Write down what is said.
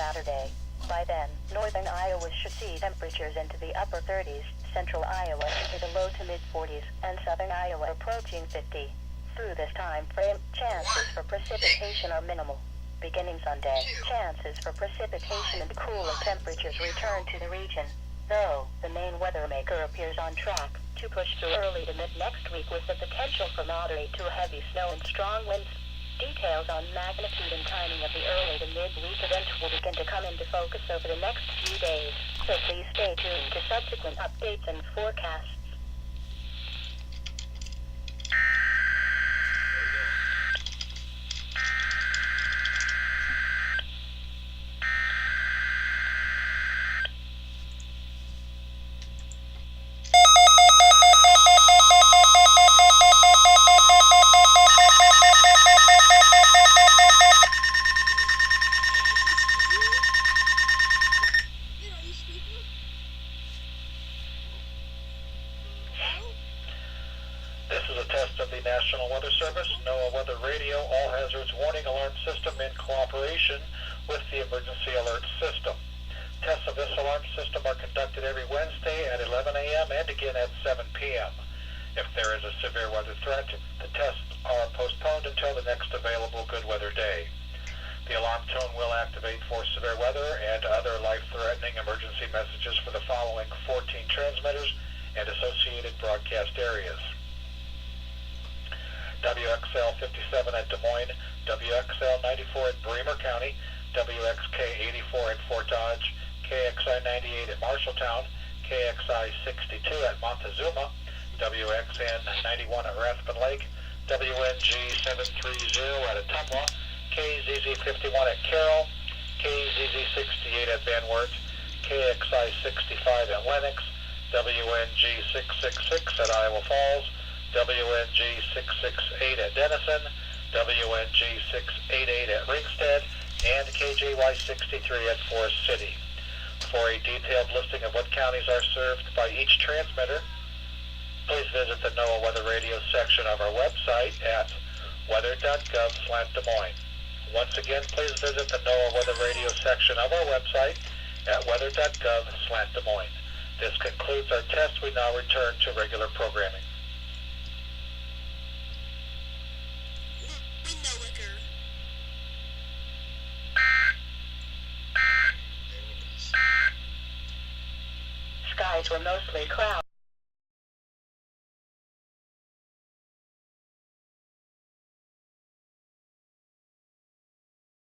Saturday. By then, northern Iowa should see temperatures into the upper 30s, central Iowa into the low to mid-40s, and southern Iowa approaching 50. Through this time frame, chances for precipitation are minimal. Beginning Sunday, chances for precipitation and cooler temperatures return to the region, though the main weather maker appears on track to push through early to mid-next week with the potential for moderate to heavy snow and strong winds. Details on magnitude and timing of the early to mid-week event will begin to come into focus over the next few days, so please stay tuned to subsequent updates and forecasts. This is a test of the National Weather Service NOAA Weather Radio All Hazards Warning Alarm System in cooperation with the Emergency Alert System. Tests of this alarm system are conducted every Wednesday at 11 a.m. and again at 7 p.m. If there is a severe weather threat, the tests are postponed until the next available good weather day. The alarm tone will activate for severe weather and other life-threatening emergency messages for the following 14 transmitters and associated broadcast areas: WXL 57 at Des Moines, WXL 94 at Bremer County, WXK 84 at Fort Dodge, KXI 98 at Marshalltown, KXI 62 at Montezuma, WXN 91 at Rathbun Lake, WNG 730 at Ottumwa, KZZ 51 at Carroll, KZZ 68 at Van Wert, KXI 65 at Lennox, WNG 666 at Iowa Falls, WNG 668 at Denison, WNG 688 at Ringsted, and KJY 63 at Forest City. For a detailed listing of what counties are served by each transmitter, please visit the NOAA Weather Radio section of our website at weather.gov/Des Moines. Once again, please visit the NOAA Weather Radio section of our website at weather.gov/Des Moines. This concludes our test. We now return to regular programming. Skies were mostly cloudy.